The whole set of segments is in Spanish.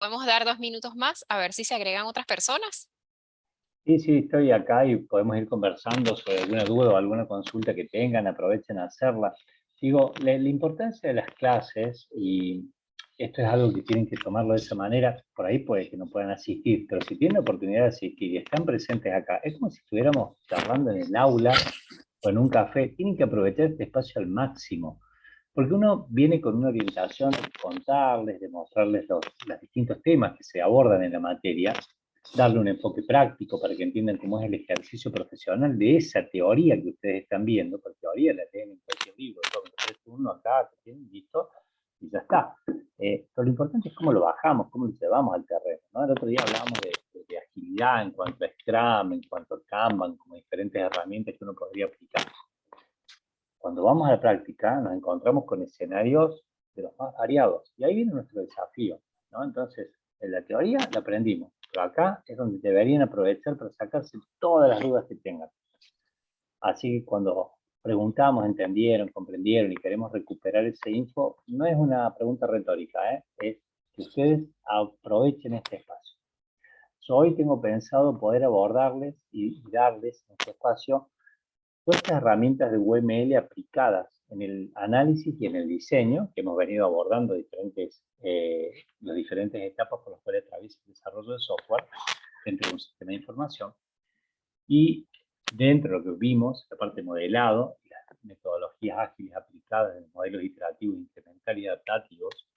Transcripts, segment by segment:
podemos dar 2 minutos más a ver si se agregan otras personas. Sí, sí, estoy acá y podemos ir conversando sobre alguna duda o alguna consulta que tengan, aprovechen a hacerla. Digo, la importancia de las clases, y esto es algo que tienen que tomarlo de esa manera, por ahí puede que no puedan asistir, pero si tienen la oportunidad de asistir y están presentes acá, es como si estuviéramos charlando en el aula o en un café, tienen que aprovechar este espacio al máximo, porque uno viene con una orientación de contarles, de mostrarles los distintos temas que se abordan en la materia, darle un enfoque práctico para que entiendan cómo es el ejercicio profesional de esa teoría que ustedes están viendo, porque teoría la tienen en cualquier libro, tomen 3 turnos acá, que tienen listo, y ya está. Pero lo importante es cómo lo bajamos, cómo lo llevamos al terreno, ¿no? El otro día hablábamos de agilidad en cuanto a Scrum, en cuanto a Kanban, como diferentes herramientas que uno podría aplicar. Cuando vamos a la práctica nos encontramos con escenarios de los más variados, y ahí viene nuestro desafío, ¿no? Entonces, en la teoría la aprendimos, pero acá es donde deberían aprovechar para sacarse todas las dudas que tengan. Así que cuando preguntamos, entendieron, comprendieron y queremos recuperar ese info, no es una pregunta retórica, es que ustedes aprovechen este espacio. Yo hoy tengo pensado poder abordarles y darles en este espacio todas estas herramientas de UML aplicadas en el análisis y en el diseño, que hemos venido abordando las diferentes etapas por las cuales atraviesa el desarrollo de software dentro de un sistema de información. Y dentro de lo que vimos, la parte de modelado, las metodologías ágiles aplicadas en modelos iterativos, incrementales y adaptativos,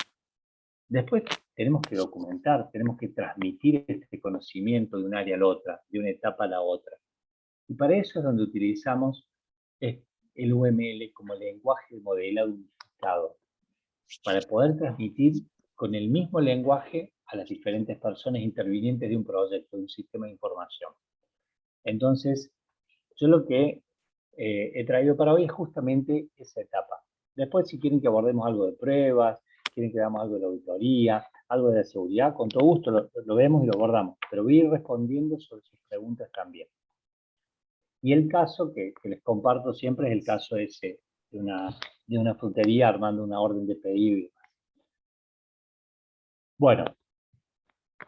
después tenemos que documentar, tenemos que transmitir este conocimiento de un área a la otra, de una etapa a la otra. Y para eso es donde utilizamos el UML como lenguaje de modelado unificado, para poder transmitir con el mismo lenguaje a las diferentes personas intervinientes de un proyecto, de un sistema de información. Entonces, yo lo que he traído para hoy es justamente esa etapa. Después, si quieren que abordemos algo de pruebas, quieren que veamos algo de la auditoría, algo de la seguridad, con todo gusto lo vemos y lo abordamos, pero voy a ir respondiendo sobre sus preguntas también. Y el caso que les comparto siempre es el caso ese de una frutería armando una orden de pedido y demás. Bueno,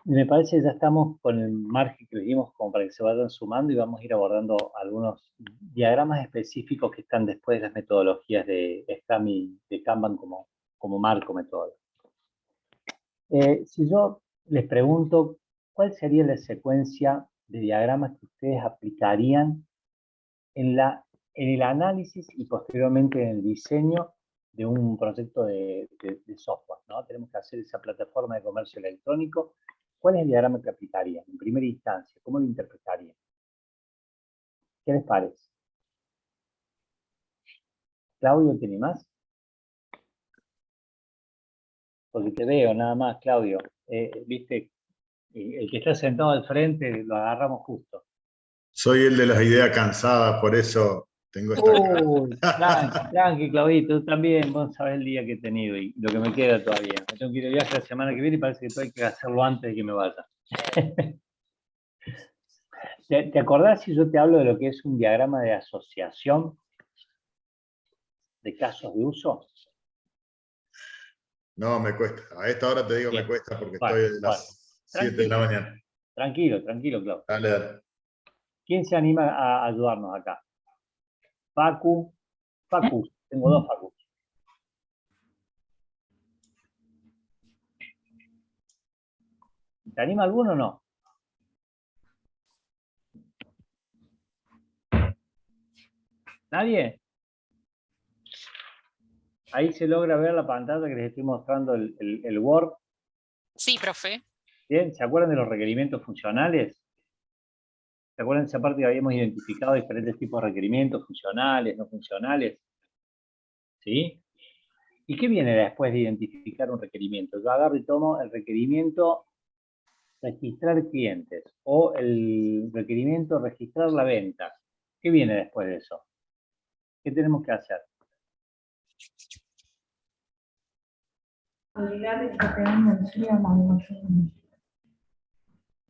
me parece que ya estamos con el margen que les dimos como para que se vayan sumando, y vamos a ir abordando algunos diagramas específicos que están después de las metodologías de Scrum y de Kanban como marco metodológico. Si yo les pregunto, ¿cuál sería la secuencia de diagramas que ustedes aplicarían en el análisis y posteriormente en el diseño de un proyecto de software, ¿no? Tenemos que hacer esa plataforma de comercio electrónico? ¿Cuál es el diagrama que aplicarían en primera instancia? ¿Cómo lo interpretarían? ¿Qué les parece? ¿Claudio tiene más? Porque te veo nada más, Claudio. Viste, el que está sentado al frente lo agarramos justo. Soy el de las ideas cansadas, por eso tengo esta cara. Tranqui, Claudito, tú también, vos sabés el día que he tenido y lo que me queda todavía. Me tengo que ir de viaje la semana que viene y parece que todo hay que hacerlo antes de que me vaya. ¿Te acordás si yo te hablo de lo que es un diagrama de asociación de casos de uso? No, me cuesta. A esta hora te digo Bien. me cuesta porque Bueno, estoy a las 7 de la mañana. Tranquilo, Claudio. Dale, dale. ¿Quién se anima a ayudarnos acá? Facu, tengo 2 Facus. ¿Te anima alguno o no? ¿Nadie? Ahí se logra ver la pantalla que les estoy mostrando, el Word. Sí, profe. Bien, ¿se acuerdan de los requerimientos funcionales? ¿Se acuerdan de esa parte que habíamos identificado diferentes tipos de requerimientos, funcionales, no funcionales? ¿Sí? ¿Y qué viene después de identificar un requerimiento? Yo agarro y tomo el requerimiento registrar clientes o el requerimiento registrar la venta. ¿Qué viene después de eso? ¿Qué tenemos que hacer?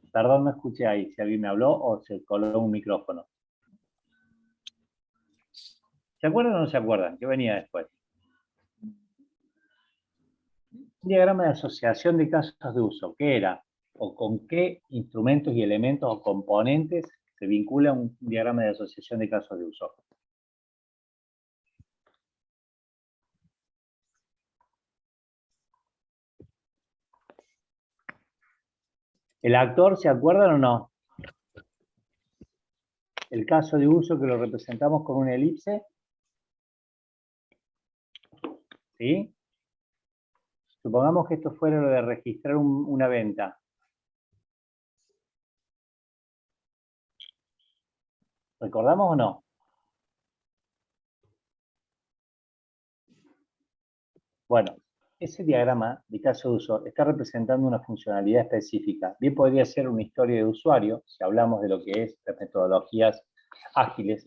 Perdón, no escuché ahí si alguien me habló o se coló un micrófono. ¿Se acuerdan o no se acuerdan? ¿Qué venía después? Un diagrama de asociación de casos de uso. ¿Qué era? ¿O con qué instrumentos y elementos o componentes se vincula un diagrama de asociación de casos de uso? ¿El actor se acuerdan o no? El caso de uso que lo representamos con una elipse. ¿Sí? Supongamos que esto fuera lo de registrar una venta. ¿Recordamos o no? Bueno, ese diagrama de caso de uso está representando una funcionalidad específica. Bien podría ser una historia de usuario, si hablamos de lo que es las metodologías ágiles,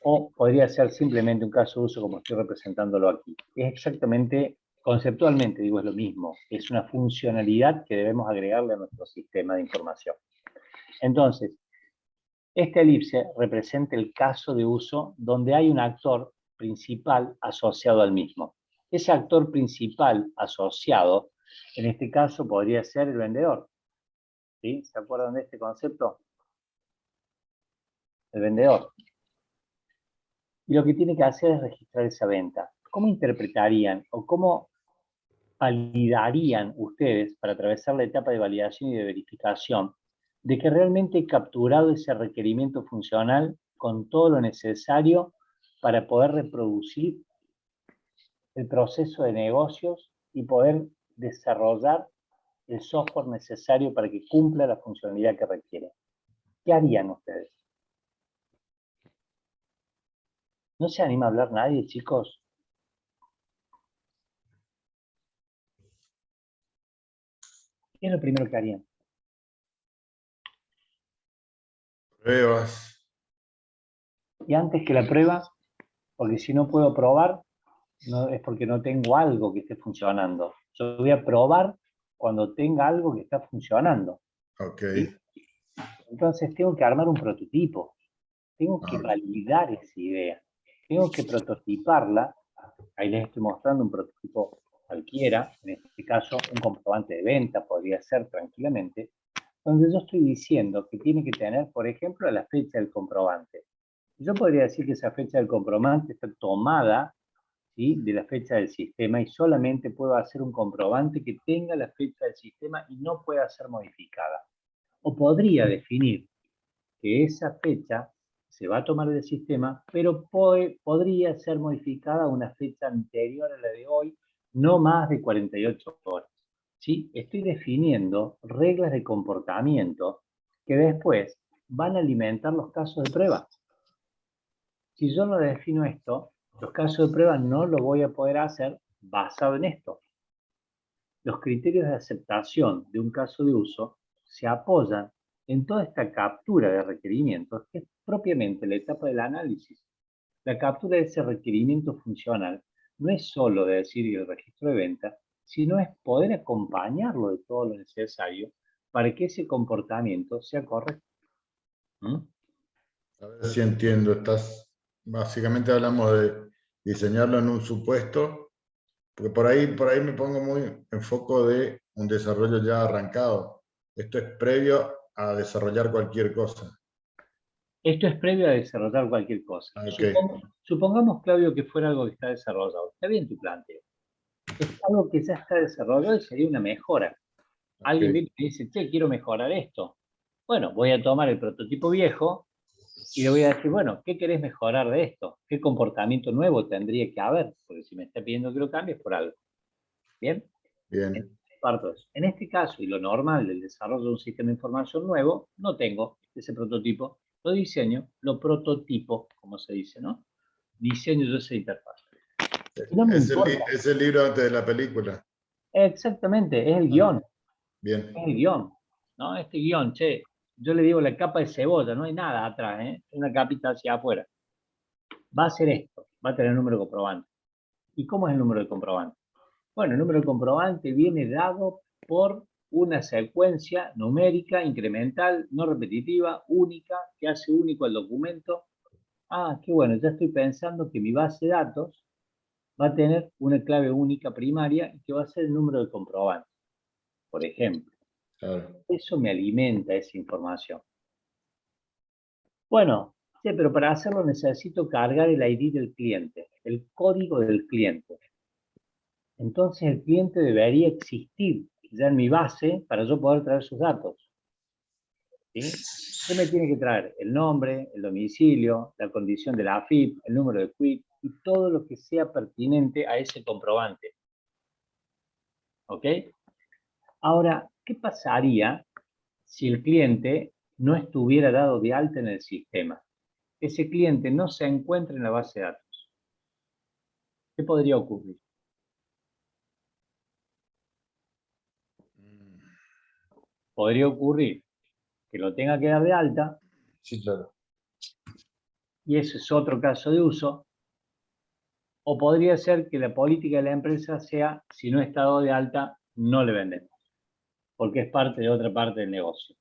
o podría ser simplemente un caso de uso como estoy representándolo aquí. Es exactamente, conceptualmente digo, es lo mismo. Es una funcionalidad que debemos agregarle a nuestro sistema de información. Entonces, esta elipse representa el caso de uso donde hay un actor principal asociado al mismo. Ese actor principal asociado, en este caso, podría ser el vendedor. ¿Sí? ¿Se acuerdan de este concepto? El vendedor. Y lo que tiene que hacer es registrar esa venta. ¿Cómo interpretarían o cómo validarían ustedes para atravesar la etapa de validación y de verificación de que realmente he capturado ese requerimiento funcional con todo lo necesario para poder reproducir el proceso de negocios y poder desarrollar el software necesario para que cumpla la funcionalidad que requiere? ¿Qué harían ustedes? ¿No se anima a hablar nadie, chicos? ¿Qué es lo primero que harían? Pruebas. Y antes que la prueba, porque si no puedo probar, no, es porque no tengo algo que esté funcionando. Yo voy a probar cuando tenga algo que está funcionando. Ok. ¿Sí? Entonces tengo que armar un prototipo. Tengo que validar esa idea. Tengo que prototiparla. Ahí les estoy mostrando un prototipo cualquiera. En este caso, un comprobante de venta podría ser tranquilamente. Donde yo estoy diciendo que tiene que tener, por ejemplo, la fecha del comprobante. Yo podría decir que esa fecha del comprobante está tomada, ¿sí?, de la fecha del sistema, y solamente puedo hacer un comprobante que tenga la fecha del sistema y no pueda ser modificada. O podría definir que esa fecha se va a tomar del sistema, pero podría ser modificada a una fecha anterior a la de hoy, no más de 48 horas. ¿Sí? Estoy definiendo reglas de comportamiento que después van a alimentar los casos de prueba. Si yo no defino esto, los casos de prueba no lo voy a poder hacer basado en esto. Los criterios de aceptación de un caso de uso se apoyan en toda esta captura de requerimientos, que es propiamente la etapa del análisis. La captura de ese requerimiento funcional no es solo de decir el registro de venta, sino es poder acompañarlo de todo lo necesario para que ese comportamiento sea correcto. ¿Mm? A ver si entiendo. Básicamente hablamos de diseñarlo en un supuesto, porque por ahí me pongo muy en foco de un desarrollo ya arrancado. Esto es previo a desarrollar cualquier cosa. Esto es previo a desarrollar cualquier cosa. Okay. Supongamos, Claudio, que fuera algo que está desarrollado. Está bien tu planteo. Es algo que ya está desarrollado y sería una mejora. Alguien viene y dice, che, quiero mejorar esto. Bueno, voy a tomar el prototipo viejo y le voy a decir, bueno, ¿qué querés mejorar de esto? ¿Qué comportamiento nuevo tendría que haber? Porque si me está pidiendo que lo cambie es por algo. ¿Bien? Bien. En este caso, y lo normal del desarrollo de un sistema de información nuevo, no tengo ese prototipo. Lo diseño, lo prototipo, como se dice, ¿no? Diseño yo esa interfaz. Y no me importa. Es el libro antes de la película. Exactamente, es el guión. Bien. Es el guión, ¿no? Este guión, che, yo le digo la capa de cebolla, no hay nada atrás, ¿eh? Una capita hacia afuera. Va a ser esto, va a tener el número de comprobante. ¿Y cómo es el número de comprobante? Bueno, el número de comprobante viene dado por una secuencia numérica, incremental, no repetitiva, única, que hace único el documento. Ah, qué bueno, ya estoy pensando que mi base de datos va a tener una clave única primaria que va a ser el número de comprobante, por ejemplo. Claro. Eso me alimenta esa información. Bueno, sí, pero para hacerlo necesito cargar el ID del cliente, el código del cliente. Entonces el cliente debería existir ya en mi base para yo poder traer sus datos. ¿Sí? ¿Qué me tiene que traer? El nombre, el domicilio, la condición de la AFIP, el número de quit y todo lo que sea pertinente a ese comprobante. ¿Ok? Ahora, ¿qué pasaría si el cliente no estuviera dado de alta en el sistema? Ese cliente no se encuentra en la base de datos. ¿Qué podría ocurrir? Podría ocurrir que lo tenga que dar de alta, Sí, claro. y ese es otro caso de uso, o podría ser que la política de la empresa sea, si no está dado de alta, no le vendemos, porque es parte de otra parte del negocio.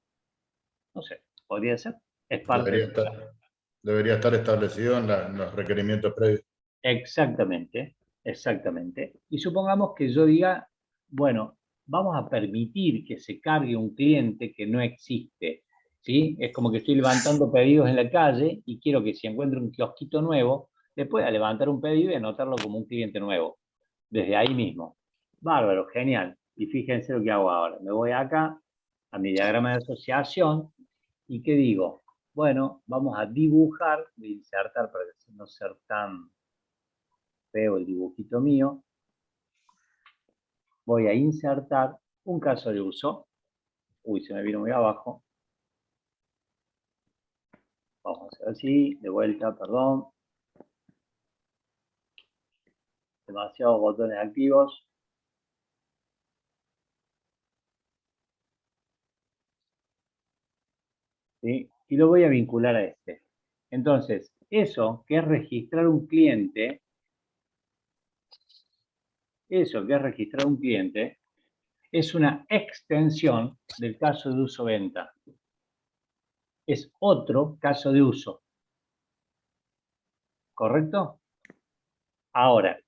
No sé, podría ser, es parte Debería del... estar, debería estar establecido en los requerimientos previos. Exactamente, exactamente. Y supongamos que yo diga, bueno, vamos a permitir que se cargue un cliente que no existe, ¿sí? Es como que estoy levantando pedidos en la calle y quiero que si encuentro un kiosquito nuevo, le pueda levantar un pedido y anotarlo como un cliente nuevo, desde ahí mismo. Bárbaro, genial. Y fíjense lo que hago ahora. Me voy acá a mi diagrama de asociación y ¿qué digo? Bueno, vamos a dibujar, voy a insertar para no ser tan veo el dibujito mío, voy a insertar un caso de uso. Uy, se me vino muy abajo. Vamos a hacer así, de vuelta, perdón. Demasiados botones activos. ¿Sí? Y lo voy a vincular a este. Entonces, eso que es registrar un cliente, es una extensión del caso de uso venta. Es otro caso de uso. ¿Correcto? Ahora,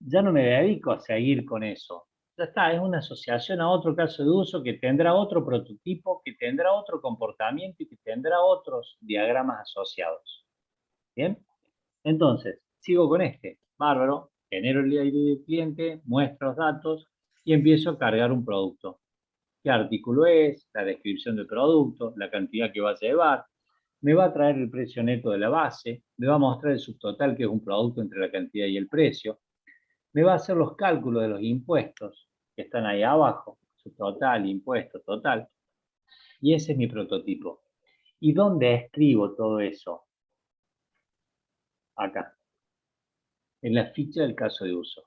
ya no me dedico a seguir con eso. Ya está, es una asociación a otro caso de uso que tendrá otro prototipo, que tendrá otro comportamiento y que tendrá otros diagramas asociados. ¿Bien? Entonces, sigo con este. Bárbaro, genero el ID del cliente, muestro los datos y empiezo a cargar un producto. ¿Qué artículo es? La descripción del producto, la cantidad que va a llevar. Me va a traer el precio neto de la base, me va a mostrar el subtotal, que es un producto entre la cantidad y el precio. Me va a hacer los cálculos de los impuestos que están ahí abajo, su total, impuesto, total, y ese es mi prototipo. ¿Y dónde escribo todo eso? Acá, en la ficha del caso de uso.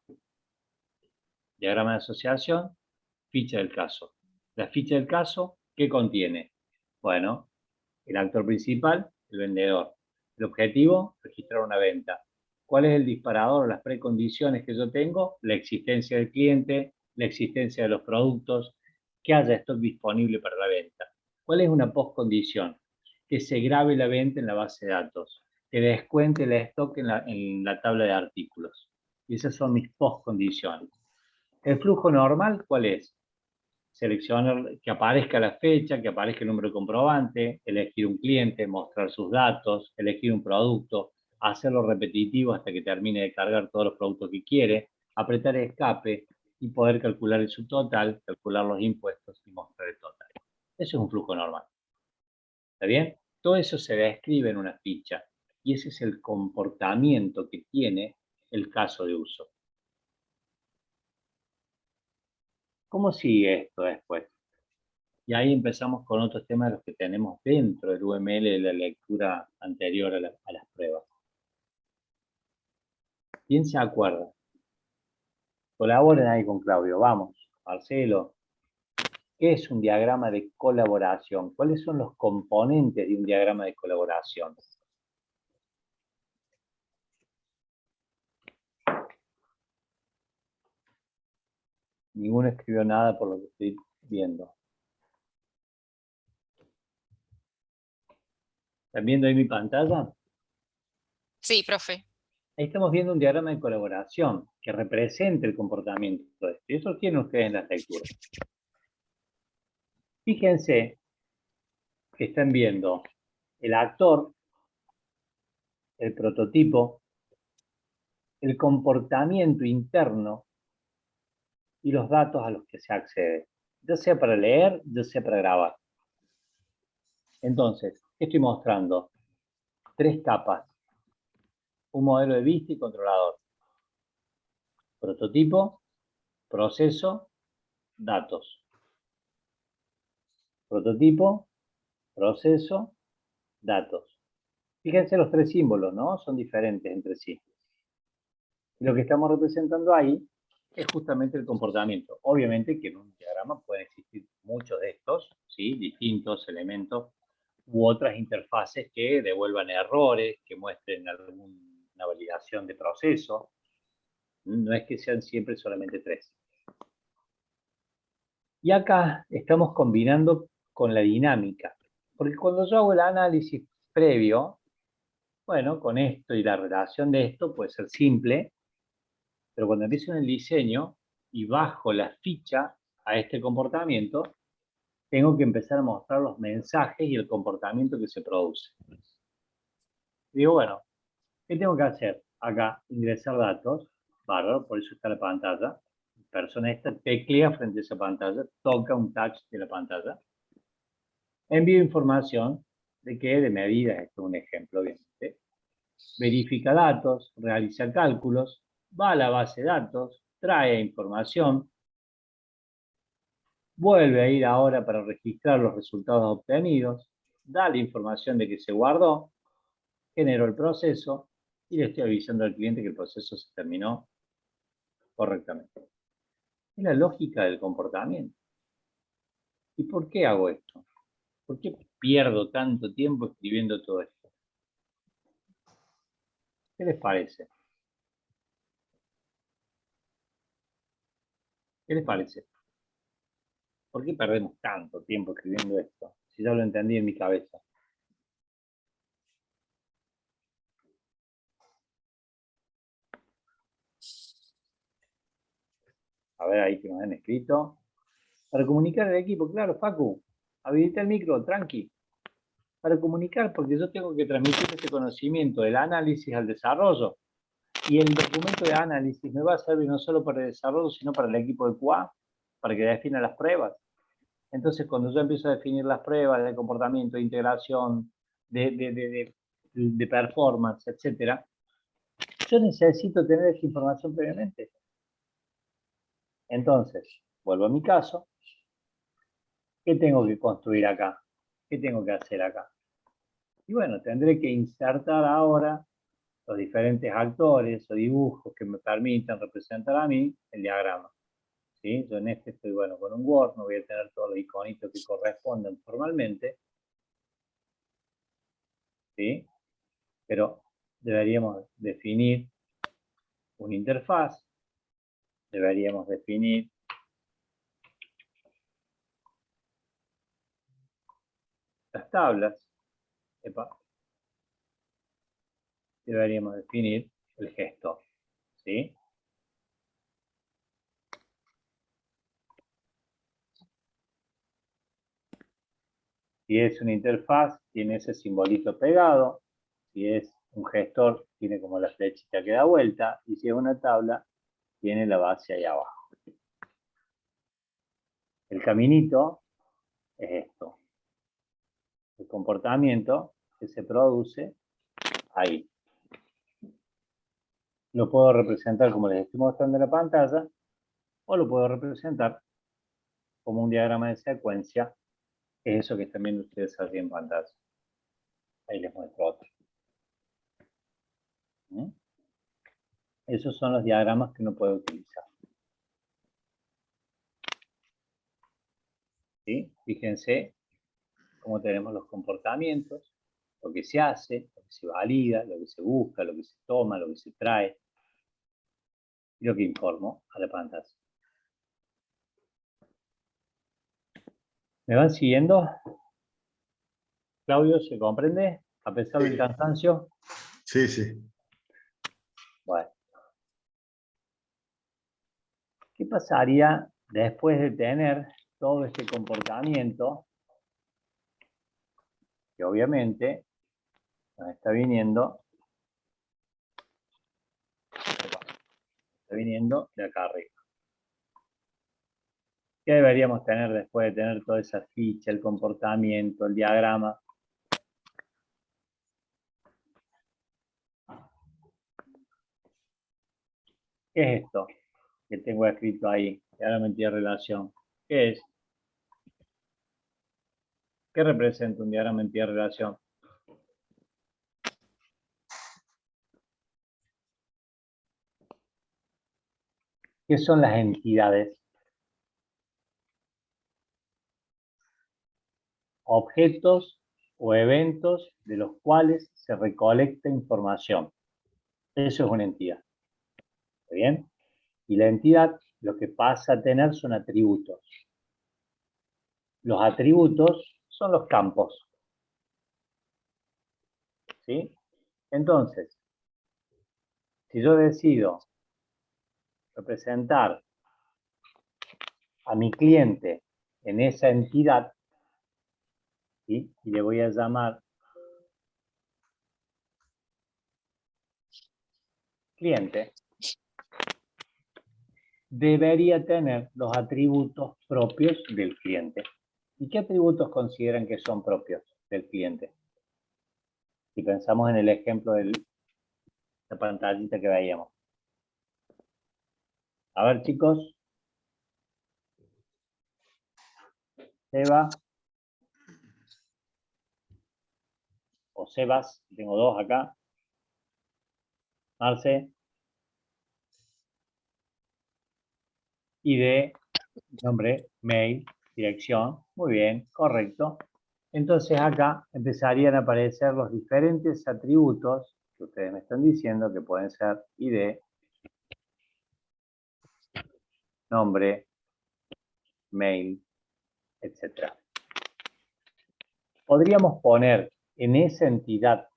Diagrama de asociación, ficha del caso. La ficha del caso, ¿qué contiene? Bueno, el actor principal, el vendedor. El objetivo, registrar una venta. ¿Cuál es el disparador o las precondiciones que yo tengo? La existencia del cliente, la existencia de los productos, que haya stock disponible para la venta. ¿Cuál es una postcondición? Que se grabe la venta en la base de datos, que descuente el stock en la tabla de artículos. Y esas son mis postcondiciones. ¿El flujo normal cuál es? Seleccionar que aparezca la fecha, que aparezca el número de comprobante, elegir un cliente, mostrar sus datos, elegir un producto, hacerlo repetitivo hasta que termine de cargar todos los productos que quiere, apretar escape y poder calcular el subtotal, calcular los impuestos y mostrar el total. Eso es un flujo normal. ¿Está bien? Todo eso se describe en una ficha y ese es el comportamiento que tiene el caso de uso. ¿Cómo sigue esto después? Y ahí empezamos con otros temas de los que tenemos dentro del UML de la lectura anterior a las pruebas. ¿Quién se acuerda? Colaboren ahí con Claudio. Vamos, Marcelo. ¿Qué es un diagrama de colaboración? ¿Cuáles son los componentes de un diagrama de colaboración? Ninguno escribió nada por lo que estoy viendo. ¿Están viendo ahí mi pantalla? Sí, profe. Ahí estamos viendo un diagrama de colaboración que representa el comportamiento de esto. Y eso lo tienen ustedes en las lecturas. Fíjense que están viendo el actor, el prototipo, el comportamiento interno y los datos a los que se accede, ya sea para leer, ya sea para grabar. Entonces, ¿qué estoy mostrando? 3 capas. Un modelo de vista y controlador. Prototipo, proceso, datos. Prototipo, proceso, datos. Fíjense los 3 símbolos, ¿no? Son diferentes entre sí. Y lo que estamos representando ahí es justamente el comportamiento. Obviamente que en un diagrama pueden existir muchos de estos, ¿sí? Distintos elementos u otras interfaces que devuelvan errores, que muestren alguna validación de proceso. No es que sean siempre solamente 3. Y acá estamos combinando con la dinámica. Porque cuando yo hago el análisis previo, bueno, con esto y la relación de esto puede ser simple, pero cuando empiezo en el diseño y bajo la ficha a este comportamiento, tengo que empezar a mostrar los mensajes y el comportamiento que se produce. Digo, bueno, ¿qué tengo que hacer? Acá, ingresar datos, bárbaro, por eso está la pantalla. La persona esta teclea frente a esa pantalla, toca un touch de la pantalla. Envío información de medidas, esto es un ejemplo, obviamente. Verifica datos, realiza cálculos, va a la base de datos, trae información, vuelve a ir ahora para registrar los resultados obtenidos, da la información de que se guardó, generó el proceso y le estoy avisando al cliente que el proceso se terminó correctamente. Es la lógica del comportamiento. ¿Y por qué hago esto? ¿Por qué pierdo tanto tiempo escribiendo todo esto? ¿Qué les parece? ¿Qué les parece? ¿Por qué perdemos tanto tiempo escribiendo esto? Si ya lo entendí en mi cabeza. A ver ahí que nos han escrito. Para comunicar al equipo, claro, Facu. Habilita el micro, tranqui. Para comunicar, porque yo tengo que transmitir este conocimiento del análisis al desarrollo. Y el documento de análisis me va a servir no solo para el desarrollo, sino para el equipo de QA, para que defina las pruebas. Entonces, cuando yo empiezo a definir las pruebas de comportamiento, de integración, de performance, etc., yo necesito tener esa información previamente. Entonces, vuelvo a mi caso. ¿Qué tengo que construir acá? ¿Qué tengo que hacer acá? Y bueno, tendré que insertar ahora los diferentes actores o dibujos que me permitan representar a mí el diagrama. ¿Sí? Yo en este estoy, bueno, con un Word, no voy a tener todos los iconitos que correspondan formalmente, ¿sí? Pero deberíamos definir una interfaz, deberíamos definir las tablas, deberíamos definir el gestor, ¿sí? Si es una interfaz, tiene ese simbolito pegado. Si es un gestor, tiene como la flechita que da vuelta. Y si es una tabla, tiene la base ahí abajo. El caminito es esto. El comportamiento que se produce ahí. Lo puedo representar como les estoy mostrando en la pantalla, o lo puedo representar como un diagrama de secuencia, que es eso que están viendo ustedes aquí en pantalla. Ahí les muestro otro. Esos son los diagramas que uno puede utilizar. ¿Sí? Fíjense cómo tenemos los comportamientos, lo que se hace, lo que se valida, lo que se busca, lo que se toma, lo que se trae, y lo que informo a la pantalla. ¿Me van siguiendo? Claudio, ¿se comprende? A pesar del cansancio. Sí, sí. ¿Qué pasaría después de tener todo este comportamiento que obviamente nos está viniendo de acá arriba? ¿Qué deberíamos tener después de tener toda esa ficha, el comportamiento, el diagrama? ¿Qué es esto que tengo escrito ahí? Diagrama de relación. ¿Qué es? ¿Qué representa un diagrama de relación? ¿Qué son las entidades? Objetos o eventos de los cuales se recolecta información. Eso es una entidad. ¿Está bien? Y la entidad lo que pasa a tener son atributos. Los atributos son los campos. ¿Sí? Entonces, si yo decido representar a mi cliente en esa entidad, ¿sí? Y le voy a llamar cliente, debería tener los atributos propios del cliente. ¿Y qué atributos consideran que son propios del cliente? Si pensamos en el ejemplo de la pantallita que veíamos. A ver, chicos. Seba. O Sebas, tengo dos acá. Marce. ID, nombre, mail, dirección. Muy bien, correcto. Entonces acá empezarían a aparecer los diferentes atributos que ustedes me están diciendo que pueden ser ID, nombre, mail, etc. ¿Podríamos poner en esa entidad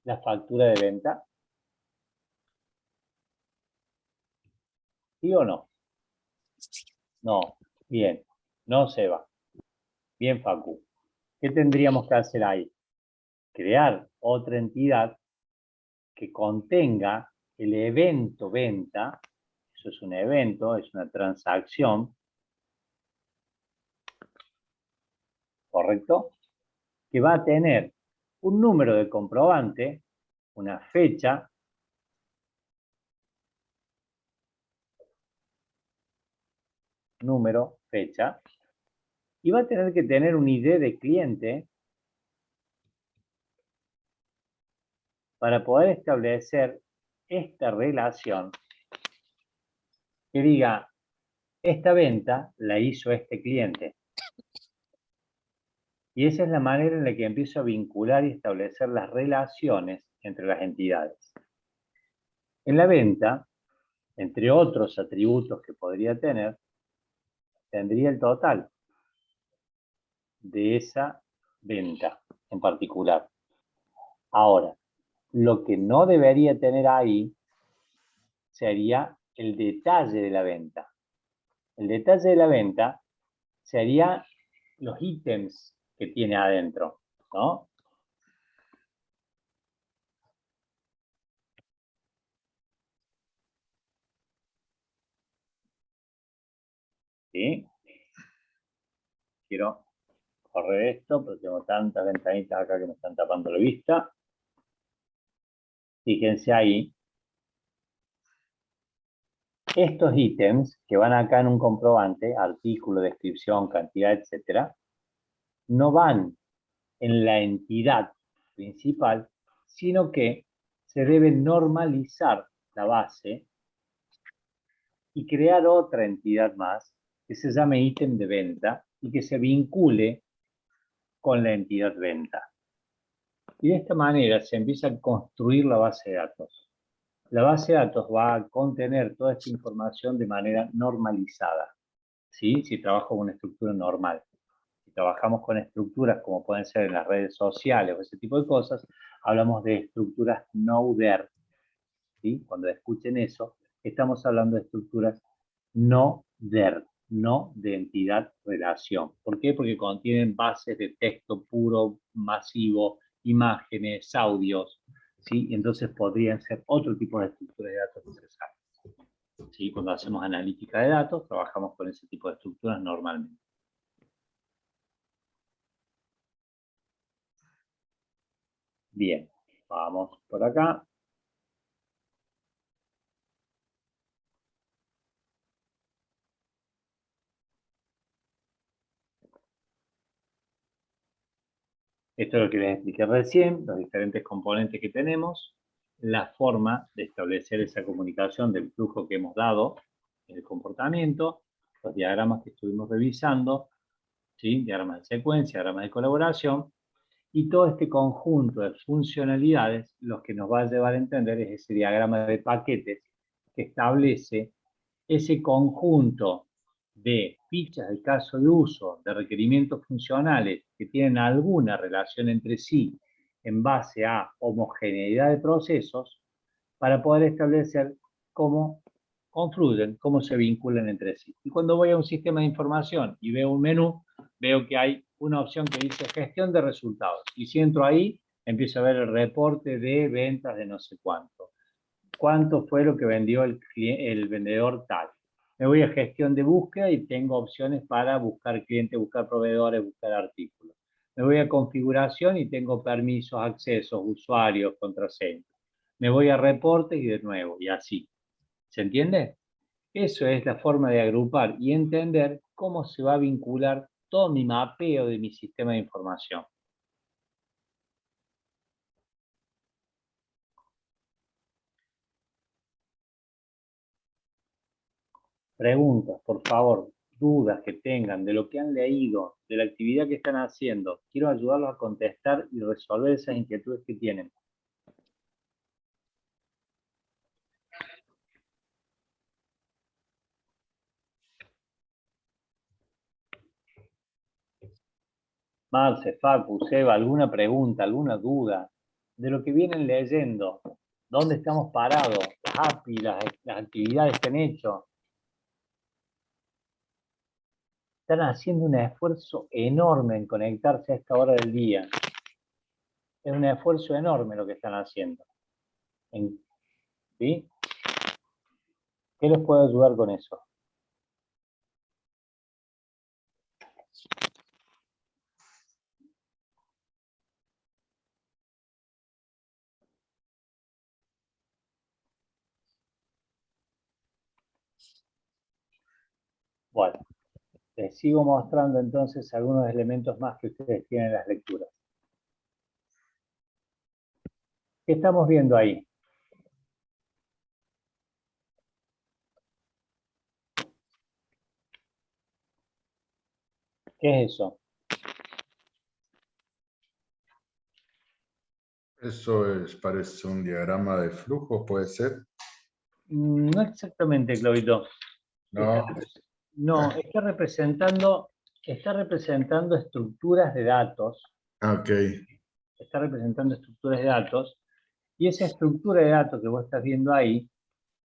la factura de venta? ¿Sí o no? No. Bien. No, Seba. Bien, Facu. ¿Qué tendríamos que hacer ahí? Crear otra entidad que contenga el evento venta. Eso es un evento, es una transacción. ¿Correcto? Que va a tener un número de comprobante, una fecha, número, fecha, y va a tener que tener un ID de cliente para poder establecer esta relación que diga, esta venta la hizo este cliente. Y esa es la manera en la que empiezo a vincular y establecer las relaciones entre las entidades. En la venta, entre otros atributos que podría tener, tendría el total de esa venta en particular. Ahora, lo que no debería tener ahí sería el detalle de la venta. El detalle de la venta sería los ítems que tiene adentro, ¿no? ¿Sí? Quiero correr esto, porque tengo tantas ventanitas acá que me están tapando la vista. Fíjense ahí. Estos ítems que van acá en un comprobante, artículo, descripción, cantidad, etcétera, no van en la entidad principal, sino que se debe normalizar la base y crear otra entidad más que se llame ítem de venta y que se vincule con la entidad venta. Y de esta manera se empieza a construir la base de datos. La base de datos va a contener toda esta información de manera normalizada, ¿sí? Si trabajo con una estructura normal. Si trabajamos con estructuras como pueden ser en las redes sociales o ese tipo de cosas, hablamos de estructuras no-der, ¿sí? Cuando escuchen eso, estamos hablando de estructuras no DER, no de entidad-relación. ¿Por qué? Porque contienen bases de texto puro, masivo, imágenes, audios, ¿sí? Entonces podrían ser otro tipo de estructuras de datos necesarias. ¿Sí? Cuando hacemos analítica de datos, trabajamos con ese tipo de estructuras normalmente. Bien, vamos por acá. Esto es lo que les expliqué recién, los diferentes componentes que tenemos, la forma de establecer esa comunicación del flujo que hemos dado, el comportamiento, los diagramas que estuvimos revisando, ¿sí? Diagramas de secuencia, diagramas de colaboración, y todo este conjunto de funcionalidades, lo que nos va a llevar a entender es ese diagrama de paquetes que establece ese conjunto de fichas de caso de uso, de requerimientos funcionales que tienen alguna relación entre sí en base a homogeneidad de procesos, para poder establecer cómo confluyen, cómo se vinculan entre sí. Y cuando voy a un sistema de información y veo un menú, veo que hay una opción que dice gestión de resultados. Y si entro ahí, empiezo a ver el reporte de ventas de no sé cuánto. ¿Cuánto fue lo que vendió el vendedor tal? Me voy a gestión de búsqueda y tengo opciones para buscar clientes, buscar proveedores, buscar artículos. Me voy a configuración y tengo permisos, accesos, usuarios, contraseñas. Me voy a reportes y de nuevo, y así. ¿Se entiende? Eso es la forma de agrupar y entender cómo se va a vincular todo mi mapeo de mi sistema de información. Preguntas, por favor, dudas que tengan de lo que han leído, de la actividad que están haciendo. Quiero ayudarlos a contestar y resolver esas inquietudes que tienen. Marce, Facu, Seba, ¿alguna pregunta, alguna duda de lo que vienen leyendo? ¿Dónde estamos parados? Las API, las actividades que han hecho. Están haciendo un esfuerzo enorme en conectarse a esta hora del día. Es un esfuerzo enorme lo que están haciendo. ¿Sí? ¿Qué les puedo ayudar con eso? Bueno, les sigo mostrando entonces algunos elementos más que ustedes tienen en las lecturas. ¿Qué estamos viendo ahí? ¿Qué es eso? Eso parece un diagrama de flujo, ¿puede ser? No exactamente, Clovito. No. No, está representando estructuras de datos. Ok. Está representando estructuras de datos. Y esa estructura de datos que vos estás viendo ahí,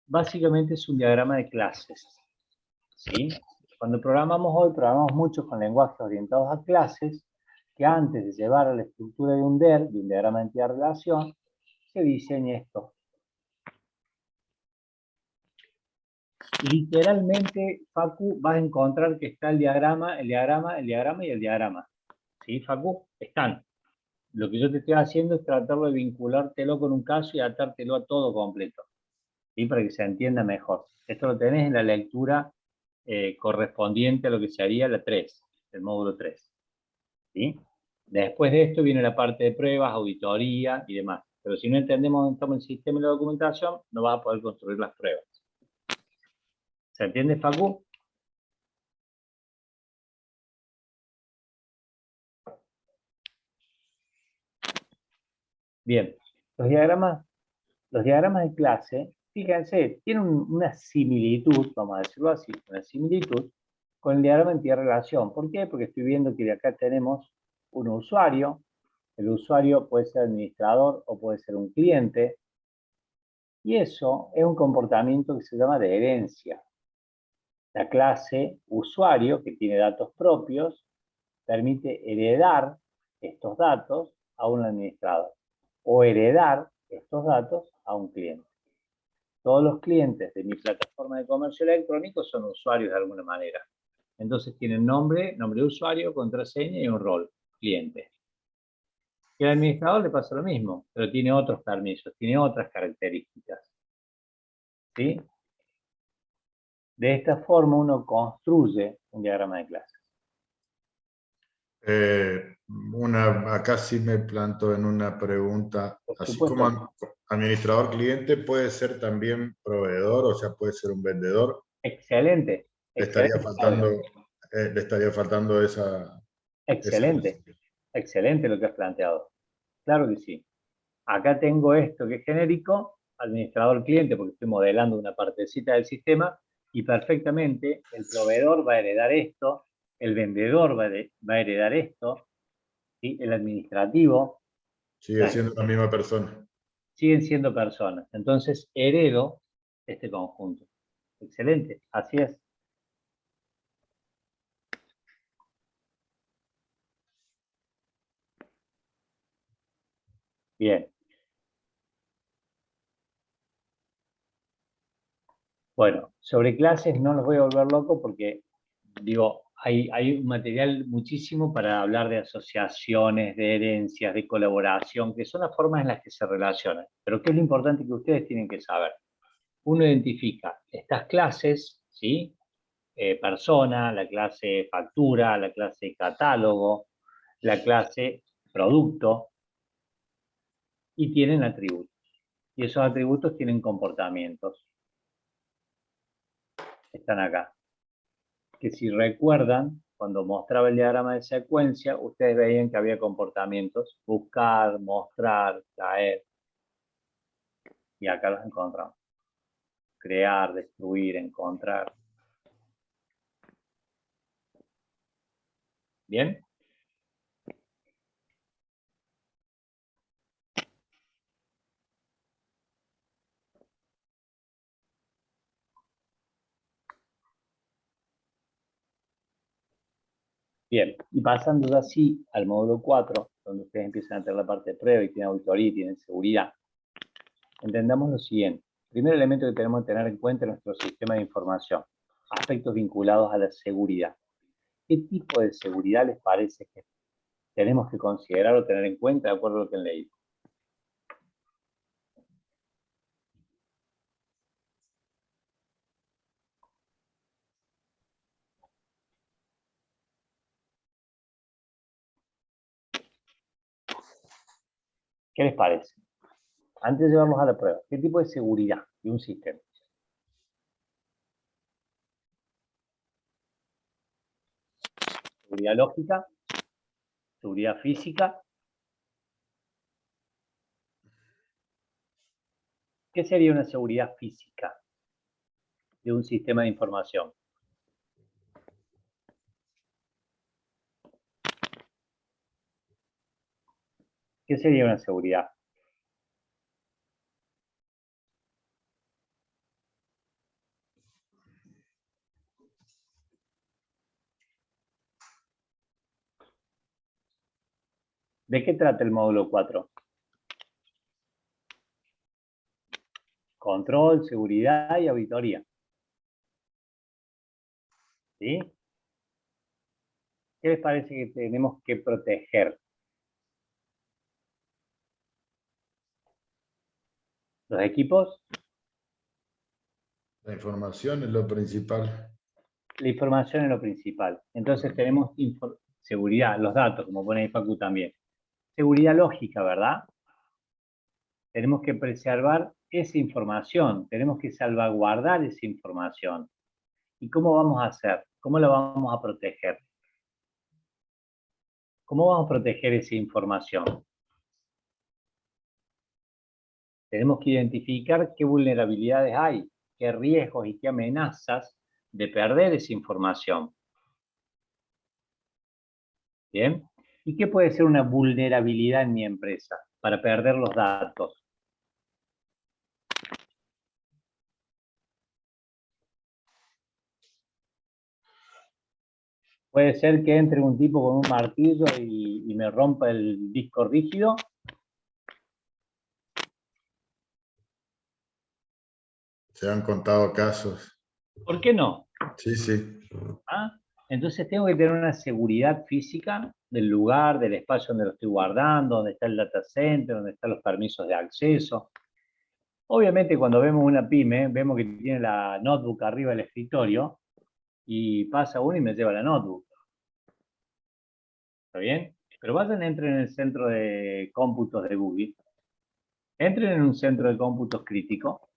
básicamente es un diagrama de clases. ¿Sí? Cuando programamos hoy, programamos mucho con lenguajes orientados a clases, que antes de llevar a la estructura de un DER, de un diagrama de entidad-relación, se diseña esto. Literalmente, Facu, vas a encontrar que está el diagrama, el diagrama, el diagrama y el diagrama. ¿Sí, Facu? Están. Lo que yo te estoy haciendo es tratar de vinculártelo con un caso y atártelo a todo completo. ¿Sí? Para que se entienda mejor. Esto lo tenés en la lectura correspondiente a lo que sería la 3, el módulo 3. ¿Sí? Después de esto viene la parte de pruebas, auditoría y demás. Pero si no entendemos dónde estamos en el sistema y la documentación, no vas a poder construir las pruebas. ¿Se entiende, Facu? Bien. Los diagramas de clase, fíjense, tienen una similitud, vamos a decirlo así, una similitud con el diagrama de entidad-relación. ¿Por qué? Porque estoy viendo que de acá tenemos un usuario. El usuario puede ser administrador o puede ser un cliente. Y eso es un comportamiento que se llama de herencia. La clase usuario, que tiene datos propios, permite heredar estos datos a un administrador o heredar estos datos a un cliente. Todos los clientes de mi plataforma de comercio electrónico son usuarios de alguna manera. Entonces tienen nombre de usuario, contraseña y un rol, cliente. Y al administrador le pasa lo mismo, pero tiene otros permisos, tiene otras características. ¿Sí? De esta forma uno construye un diagrama de clases. Acá sí me planto en una pregunta. Por Así supuesto. como administrador cliente, puede ser también proveedor, o sea, puede ser un vendedor. Excelente. Le estaría Excelente, faltando esa... excelente. Excelente lo que has planteado. Claro que sí. Acá tengo esto que es genérico, administrador cliente, porque estoy modelando una partecita del sistema, y perfectamente el proveedor va a heredar esto, el vendedor va a heredar esto, ¿sí? El administrativo. Sigue siendo la misma persona. Siguen siendo personas. Entonces heredo este conjunto. Excelente, así es. Bien. Bueno, sobre clases no los voy a volver loco porque, digo, hay un material muchísimo para hablar de asociaciones, de herencias, de colaboración, que son las formas en las que se relacionan. Pero ¿qué es lo importante que ustedes tienen que saber? Uno identifica estas clases, ¿sí? Persona, la clase factura, la clase catálogo, la clase producto, y tienen atributos. Y esos atributos tienen comportamientos. Están acá. Que si recuerdan, cuando mostraba el diagrama de secuencia, ustedes veían que había comportamientos, buscar, mostrar, caer, y acá los encontramos. Crear, destruir, encontrar. ¿Bien? Bien, y pasando así al módulo 4, donde ustedes empiezan a tener la parte de prueba y tienen auditoría y tienen seguridad, entendamos lo siguiente. Primer elemento que tenemos que tener en cuenta es nuestro sistema de información, aspectos vinculados a la seguridad. ¿Qué tipo de seguridad les parece que tenemos que considerar o tener en cuenta de acuerdo a lo que han leído? ¿Qué les parece? Antes de llevarlos a la prueba, ¿qué tipo de seguridad de un sistema? Seguridad lógica, seguridad física. ¿Qué sería una seguridad física de un sistema de información? ¿Qué sería una seguridad? ¿De qué trata el módulo 4? Control, seguridad y auditoría. ¿Sí? ¿Qué les parece que tenemos que proteger? ¿Los equipos? La información es lo principal. La información es lo principal. Entonces tenemos seguridad, los datos, como pone ahí Facu también. Seguridad lógica, ¿verdad? Tenemos que preservar esa información, tenemos que salvaguardar esa información. ¿Y cómo vamos a hacer? ¿Cómo la vamos a proteger? ¿Cómo vamos a proteger esa información? Tenemos que identificar qué vulnerabilidades hay, qué riesgos y qué amenazas de perder esa información. ¿Bien? ¿Y qué puede ser una vulnerabilidad en mi empresa para perder los datos? Puede ser que entre un tipo con un martillo y me rompa el disco rígido. Se han contado casos. ¿Por qué no? Sí, sí. ¿Ah? Entonces tengo que tener una seguridad física del lugar, del espacio donde lo estoy guardando, donde está el data center, donde están los permisos de acceso. Obviamente cuando vemos una pyme, vemos que tiene la notebook arriba del escritorio y pasa uno y me lleva la notebook. ¿Está bien? Pero vayan, entren en el centro de cómputos de Google, entren en un centro de cómputos crítico.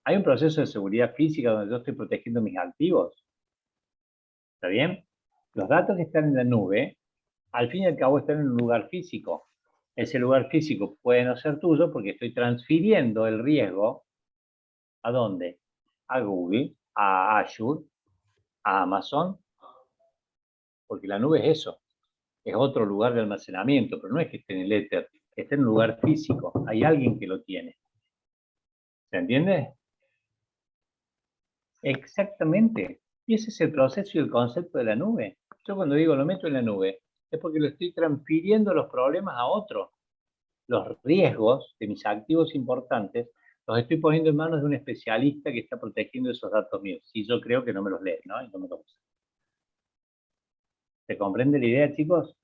Hay un proceso de seguridad física donde yo estoy protegiendo mis activos. ¿Está bien? Los datos que están en la nube, al fin y al cabo, están en un lugar físico. Ese lugar físico puede no ser tuyo porque estoy transfiriendo el riesgo. ¿A dónde? A Google, a Azure, a Amazon, porque la nube es eso. Es otro lugar de almacenamiento, pero no es que esté en el éter, está en un lugar físico. Hay alguien que lo tiene. ¿Se entiende? Exactamente. Y ese es el proceso y el concepto de la nube. Yo cuando digo lo meto en la nube, es porque lo estoy transfiriendo los problemas a otro. Los riesgos de mis activos importantes los estoy poniendo en manos de un especialista que está protegiendo esos datos míos. Si yo creo que no me los lee, ¿no? Y no me los usa. ¿Se comprende la idea, chicos?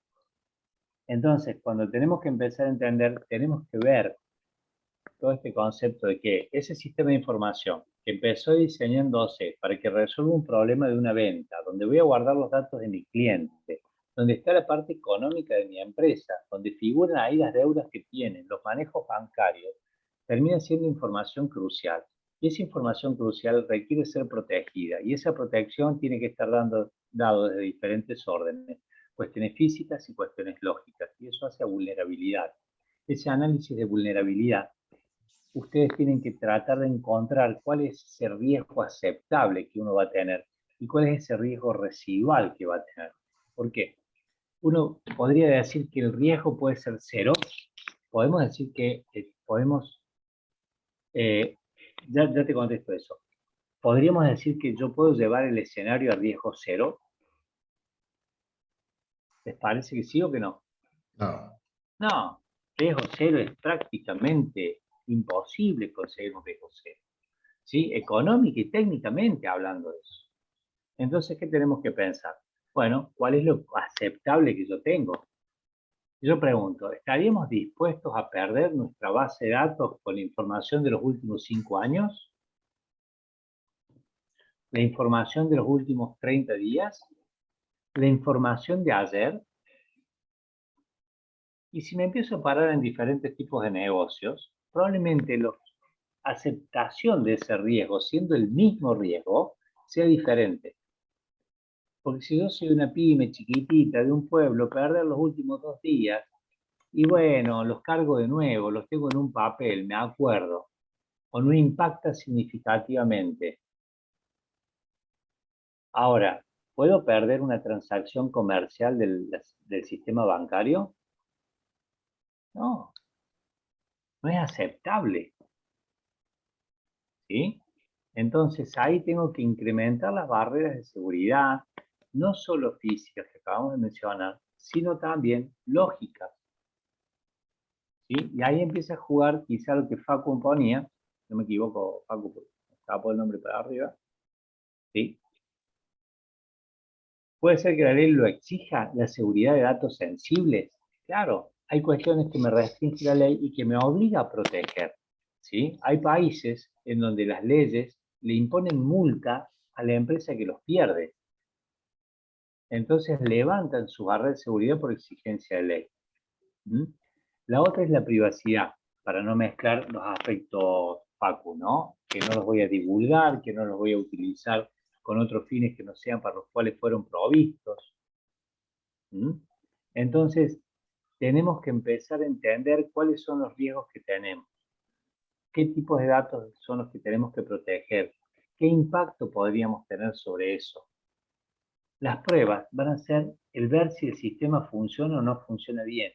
Entonces, cuando tenemos que empezar a entender, tenemos que ver todo este concepto de que ese sistema de información que empezó diseñándose para que resuelva un problema de una venta, donde voy a guardar los datos de mi cliente, donde está la parte económica de mi empresa, donde figuran ahí las deudas que tienen, los manejos bancarios, termina siendo información crucial. Y esa información crucial requiere ser protegida, y esa protección tiene que estar dado desde diferentes órdenes, cuestiones físicas y cuestiones lógicas, y eso hace a vulnerabilidad. Ese análisis de vulnerabilidad, ustedes tienen que tratar de encontrar cuál es ese riesgo aceptable que uno va a tener y cuál es ese riesgo residual que va a tener. ¿Por qué? Uno podría decir que el riesgo puede ser cero. Podemos decir que podemos, ya te contesto eso. ¿Podríamos decir que yo puedo llevar el escenario a riesgo cero? ¿Les parece que sí o que no? No. No, riesgo cero es prácticamente imposible conseguir un riesgo cero. ¿Sí? Económica y técnicamente hablando de eso. Entonces, ¿qué tenemos que pensar? Bueno, ¿cuál es lo aceptable que yo tengo? Yo pregunto, ¿estaríamos dispuestos a perder nuestra base de datos con la información de los últimos 5 años? ¿La información de los últimos 30 días? ¿La información de ayer? Y si me empiezo a parar en diferentes tipos de negocios, probablemente la aceptación de ese riesgo, siendo el mismo riesgo, sea diferente. Porque si yo soy una pyme chiquitita de un pueblo, perder los últimos 2 días, y bueno, los cargo de nuevo, los tengo en un papel, me acuerdo, o no impacta significativamente. Ahora, ¿puedo perder una transacción comercial del sistema bancario? No, no es aceptable, ¿sí? Entonces ahí tengo que incrementar las barreras de seguridad, no solo físicas que acabamos de mencionar, sino también lógicas. ¿Sí? Y ahí empieza a jugar quizá lo que Facu ponía, no me equivoco, Facu, estaba por el nombre para arriba, ¿sí? Puede ser que la ley lo exija, la seguridad de datos sensibles. Claro, hay cuestiones que me restringe la ley y que me obliga a proteger, ¿sí? Hay países en donde las leyes le imponen multa a la empresa que los pierde. Entonces levantan su barrera de seguridad por exigencia de ley. ¿Mm? La otra es la privacidad, para no mezclar los aspectos Facu, ¿no? Que no los voy a divulgar, que no los voy a utilizar con otros fines que no sean para los cuales fueron provistos. ¿Mm? Entonces, tenemos que empezar a entender cuáles son los riesgos que tenemos, qué tipos de datos son los que tenemos que proteger, qué impacto podríamos tener sobre eso. Las pruebas van a ser el ver si el sistema funciona o no funciona bien.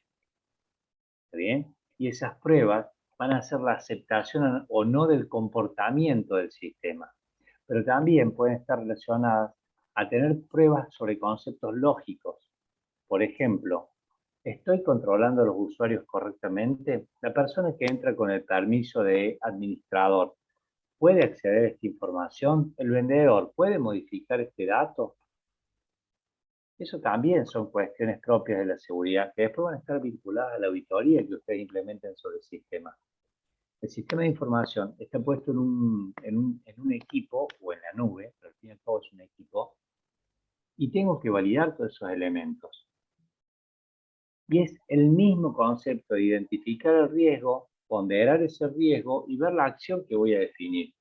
¿Está bien? Y esas pruebas van a ser la aceptación o no del comportamiento del sistema. Pero también pueden estar relacionadas a tener pruebas sobre conceptos lógicos. Por ejemplo, ¿estoy controlando a los usuarios correctamente? La persona que entra con el permiso de administrador, ¿puede acceder a esta información? ¿El vendedor puede modificar este dato? Eso también son cuestiones propias de la seguridad, que después van a estar vinculadas a la auditoría que ustedes implementen sobre el sistema. El sistema de información está puesto en un equipo o en la nube, pero al fin y al cabo es un equipo, y tengo que validar todos esos elementos. Y es el mismo concepto de identificar el riesgo, ponderar ese riesgo y ver la acción que voy a definir.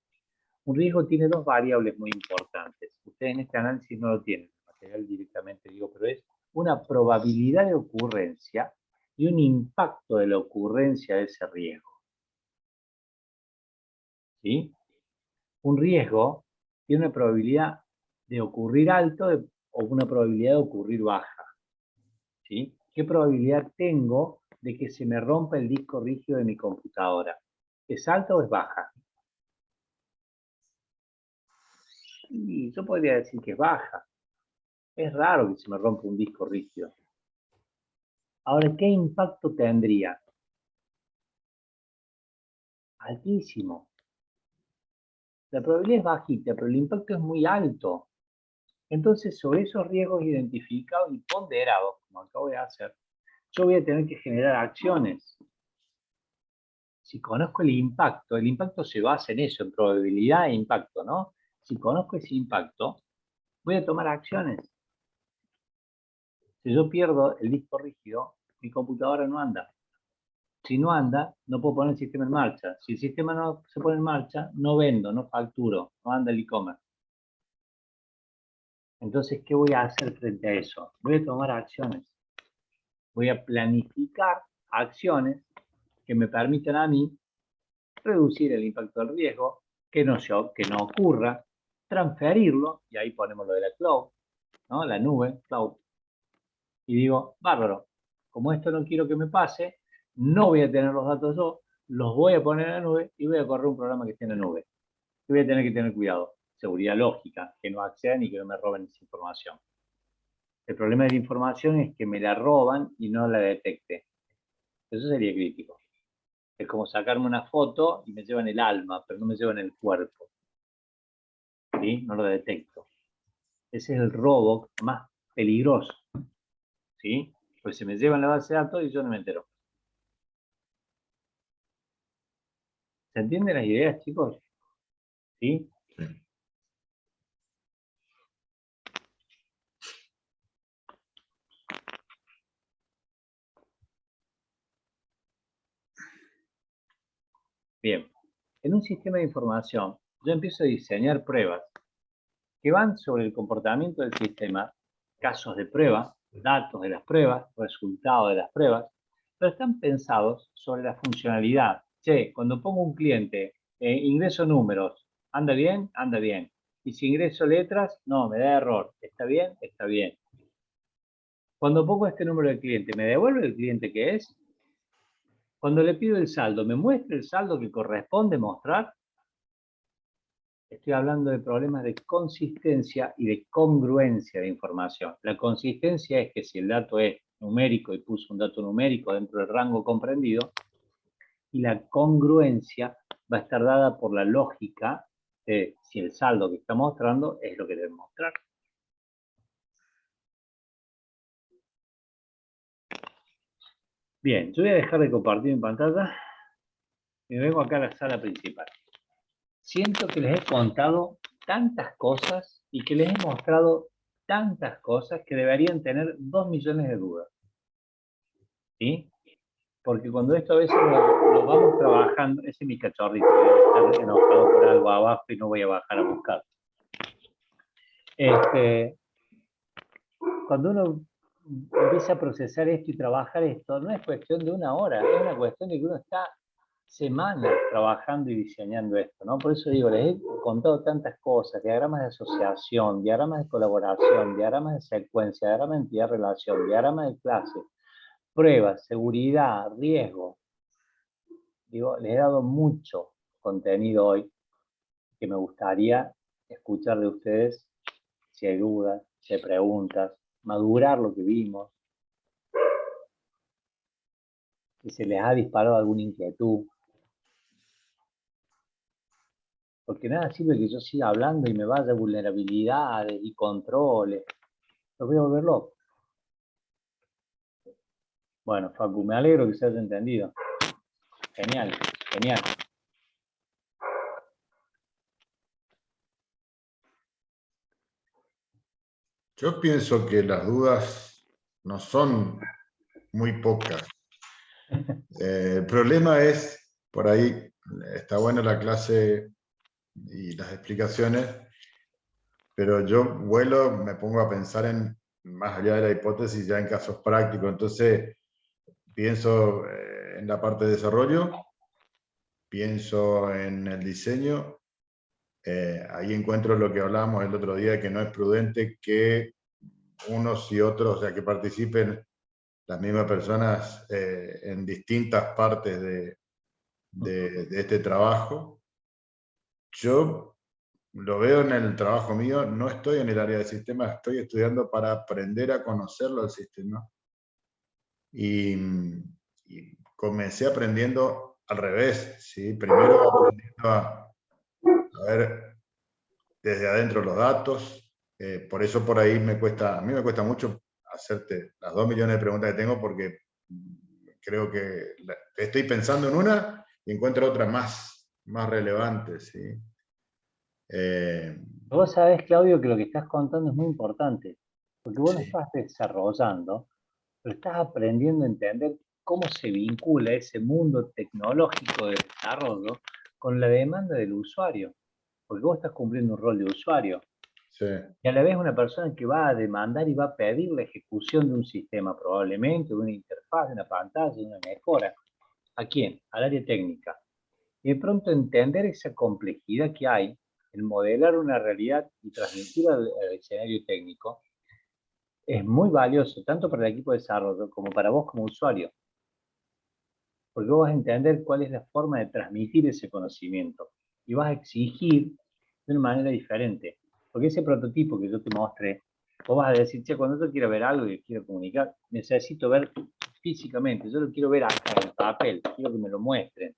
Un riesgo tiene dos variables muy importantes. Ustedes en este análisis no lo tienen, el material directamente digo, pero es una probabilidad de ocurrencia y un impacto de la ocurrencia de ese riesgo. ¿Sí? Un riesgo tiene una probabilidad de ocurrir alto o una probabilidad de ocurrir baja. ¿Sí? ¿Qué probabilidad tengo de que se me rompa el disco rígido de mi computadora? ¿Es alta o es baja? Y yo podría decir que es baja. Es raro que se me rompa un disco rígido. Ahora, ¿qué impacto tendría? Altísimo. La probabilidad es bajita, pero el impacto es muy alto. Entonces, sobre esos riesgos identificados y ponderados, como acabo de hacer, yo voy a tener que generar acciones. Si conozco el impacto se basa en eso, en probabilidad e impacto, ¿no? Si conozco ese impacto, voy a tomar acciones. Si yo pierdo el disco rígido, mi computadora no anda. Si no anda, no puedo poner el sistema en marcha. Si el sistema no se pone en marcha, no vendo, no facturo, no anda el e-commerce. Entonces, ¿qué voy a hacer frente a eso? Voy a tomar acciones. Voy a planificar acciones que me permitan a mí reducir el impacto del riesgo, que no ocurra, transferirlo, y ahí ponemos lo de la cloud, ¿no? La nube, cloud. Y digo, bárbaro, como esto no quiero que me pase, no voy a tener los datos yo, los voy a poner en la nube y voy a correr un programa que esté en la nube. Y voy a tener que tener cuidado, seguridad lógica, que no accedan y que no me roben esa información. El problema de la información es que me la roban y no la detecte. Eso sería crítico. Es como sacarme una foto y me llevan el alma, pero no me llevan el cuerpo. ¿Sí? No lo detecto. Ese es el robo más peligroso. ¿Sí? Pues se me llevan la base de datos y yo no me entero. ¿Se entienden las ideas, chicos? ¿Sí? Sí. Bien. En un sistema de información, yo empiezo a diseñar pruebas que van sobre el comportamiento del sistema, casos de prueba, datos de las pruebas, resultados de las pruebas, pero están pensados sobre la funcionalidad. Che, cuando pongo un cliente, ingreso números, ¿anda bien? Anda bien. Y si ingreso letras, no, me da error. ¿Está bien? Está bien. Cuando pongo este número de cliente, ¿me devuelve el cliente que es? Cuando le pido el saldo, ¿me muestra el saldo que corresponde mostrar? Estoy hablando de problemas de consistencia y de congruencia de información. La consistencia es que si el dato es numérico y puso un dato numérico dentro del rango comprendido, y la congruencia va a estar dada por la lógica de si el saldo que está mostrando es lo que debe mostrar. Bien, yo voy a dejar de compartir mi pantalla y me vengo acá a la sala principal. Siento que les he contado tantas cosas y que les he mostrado tantas cosas que deberían tener 2 millones de dudas. ¿Sí? Porque cuando esto a veces lo vamos trabajando, ese es mi cachorrito, debe estar enojado por algo abajo y no voy a bajar a buscar. Cuando uno empieza a procesar esto y trabajar esto, no es cuestión de una hora, es una cuestión de que uno está semanas trabajando y diseñando esto, ¿no? Por eso digo, les he contado tantas cosas, diagramas de asociación, diagramas de colaboración, diagramas de secuencia, diagramas de entidad-relación, diagramas de clase, pruebas, seguridad, riesgo. Digo, les he dado mucho contenido hoy que me gustaría escuchar de ustedes si hay dudas, si hay preguntas, madurar lo que vimos, si se les ha disparado alguna inquietud. Porque nada sirve que yo siga hablando y me vaya a vulnerabilidades y controles. Los voy a volver loco. Bueno, Facu, me alegro que se haya entendido. Genial, genial. Yo pienso que las dudas no son muy pocas. El problema es, por ahí, está buena la clase y las explicaciones, pero yo vuelo, me pongo a pensar en, más allá de la hipótesis, ya en casos prácticos. Entonces, pienso en la parte de desarrollo, pienso en el diseño. Ahí encuentro lo que hablábamos el otro día, que no es prudente que unos y otros, o sea, que participen las mismas personas en distintas partes de este trabajo. Yo lo veo en el trabajo mío, no estoy en el área de sistemas, estoy estudiando para aprender a conocerlo al sistema. Y comencé aprendiendo al revés, ¿sí? Primero aprendiendo a ver desde adentro los datos. Por eso por ahí me cuesta, a mí me cuesta mucho hacerte las 2 millones de preguntas que tengo, porque creo que estoy pensando en una y encuentro otra más relevante, ¿sí? Vos sabés, Claudio, que lo que estás contando es muy importante, porque vos no Sí, estás desarrollando, pero estás aprendiendo a entender cómo se vincula ese mundo tecnológico de desarrollo con la demanda del usuario, porque vos estás cumpliendo un rol de usuario. sí, Y a la vez una persona que va a demandar y va a pedir la ejecución de un sistema, probablemente, de una interfaz, de una pantalla, de una mejora. ¿A quién? Al área técnica. Y de pronto entender esa complejidad que hay en modelar una realidad y transmitirla al escenario técnico es muy valioso, tanto para el equipo de desarrollo como para vos como usuario. Porque vos vas a entender cuál es la forma de transmitir ese conocimiento y vas a exigir de una manera diferente. Porque ese prototipo que yo te mostré, vos vas a decir, che, cuando yo quiero ver algo y quiero comunicar, necesito ver físicamente, yo lo quiero ver acá en papel, quiero que me lo muestren,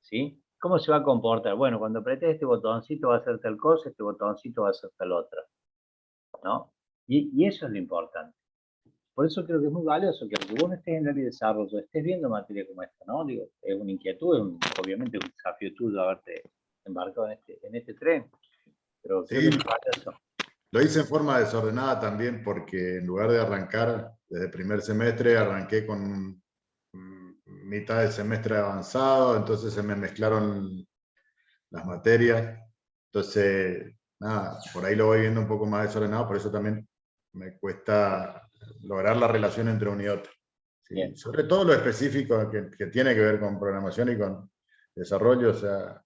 ¿sí? ¿Cómo se va a comportar? Bueno, cuando apretes este botoncito va a hacer tal cosa, este botoncito va a hacer tal otra, ¿no? Y eso es lo importante. Por eso creo que es muy valioso que aunque vos no estés en el área de desarrollo, estés viendo materia como esta, ¿no? Digo, es una inquietud, obviamente es un desafío tuyo haberte embarcado en este tren, pero creo que sí. es valioso. Lo hice en forma desordenada también, porque en lugar de arrancar desde el primer semestre, arranqué con mitad del semestre avanzado, entonces se me mezclaron las materias. Entonces, nada, por ahí lo voy viendo un poco más desordenado, por eso también me cuesta lograr la relación entre uno y otro. ¿Sí? Sobre todo lo específico que tiene que ver con programación y con desarrollo, o sea,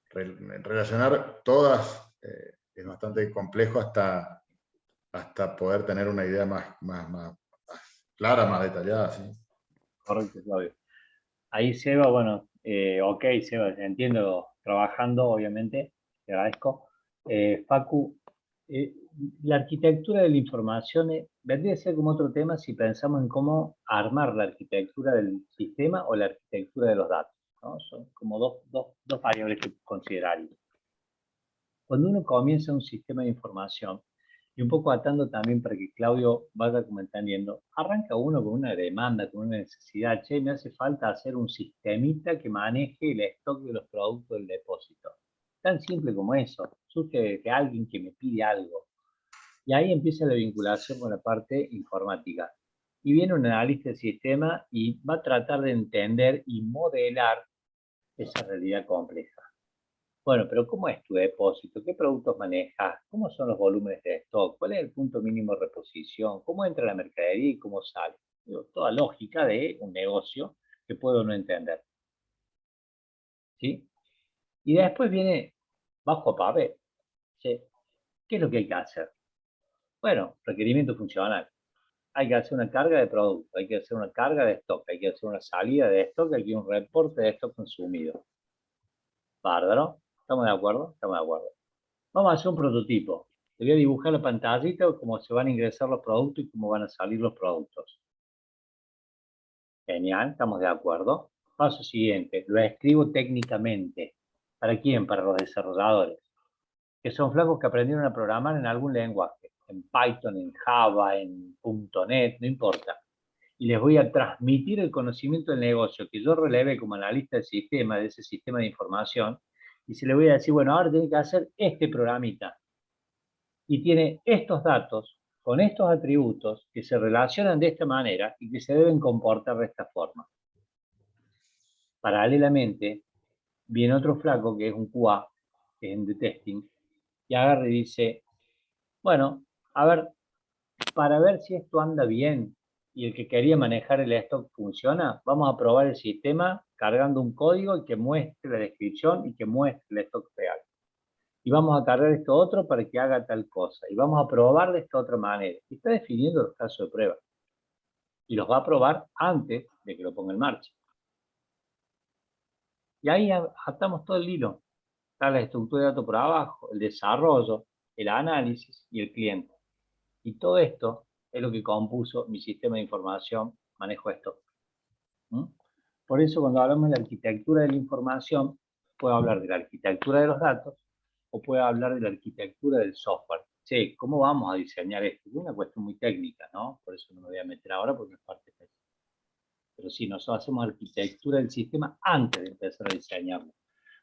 relacionar todas es bastante complejo hasta poder tener una idea más clara, más detallada. ¿Sí? Correcto, Claudio. Ahí Seba, bueno, ok, Seba, entiendo, trabajando, obviamente, te agradezco. Facu, eh, la arquitectura de la información vendría a ser como otro tema si pensamos en cómo armar la arquitectura del sistema o la arquitectura de los datos, ¿no? Son como dos variables que considerar. Cuando uno comienza un sistema de información, y un poco atando también para que Claudio vaya como entendiendo, arranca uno con una demanda, con una necesidad, che, me hace falta hacer un sistemita que maneje el stock de los productos del depósito. Tan simple como eso, surge de alguien que me pide algo. Y ahí empieza la vinculación con la parte informática. Y viene un analista del sistema y va a tratar de entender y modelar esa realidad compleja. Bueno, pero ¿cómo es tu depósito? ¿Qué productos manejas? ¿Cómo son los volúmenes de stock? ¿Cuál es el punto mínimo de reposición? ¿Cómo entra la mercadería y cómo sale? Digo, toda lógica de un negocio que puedo no entender. ¿Sí? Y después viene bajo a papel. ¿Sí? ¿Qué es lo que hay que hacer? Bueno, requerimiento funcional. Hay que hacer una carga de producto, hay que hacer una carga de stock, hay que hacer una salida de stock, hay que hacer un reporte de stock consumido. Bárbaro. ¿Estamos de acuerdo? Estamos de acuerdo. Vamos a hacer un prototipo. Te voy a dibujar la pantallita, cómo se van a ingresar los productos y cómo van a salir los productos. Genial, estamos de acuerdo. Paso siguiente, lo escribo técnicamente. ¿Para quién? Para los desarrolladores, que son flacos que aprendieron a programar en algún lenguaje, en Python, en Java, en .NET, no importa. Y les voy a transmitir el conocimiento del negocio que yo relevé como analista del sistema, de ese sistema de información, y se le voy a decir, bueno, ahora tiene que hacer este programita. Y tiene estos datos con estos atributos que se relacionan de esta manera y que se deben comportar de esta forma. Paralelamente, viene otro flaco que es un QA, que es en the testing, y agarra y dice, bueno, a ver, para ver si esto anda bien y el que quería manejar el stock funciona, vamos a probar el sistema cargando un código y que muestre la descripción y que muestre el stock real. Y vamos a cargar esto otro para que haga tal cosa. Y vamos a probar de esta otra manera. Y está definiendo los casos de prueba. Y los va a probar antes de que lo ponga en marcha. Y ahí atamos todo el hilo. Está la estructura de datos por abajo, el desarrollo, el análisis y el cliente. Y todo esto es lo que compuso mi sistema de información, manejo esto. Por eso cuando hablamos de la arquitectura de la información, puedo hablar de la arquitectura de los datos o puedo hablar de la arquitectura del software. Che, ¿cómo vamos a diseñar esto? Es una cuestión muy técnica, ¿no? Por eso no me voy a meter ahora porque es parte de eso. Pero sí, nosotros hacemos arquitectura del sistema antes de empezar a diseñarlo.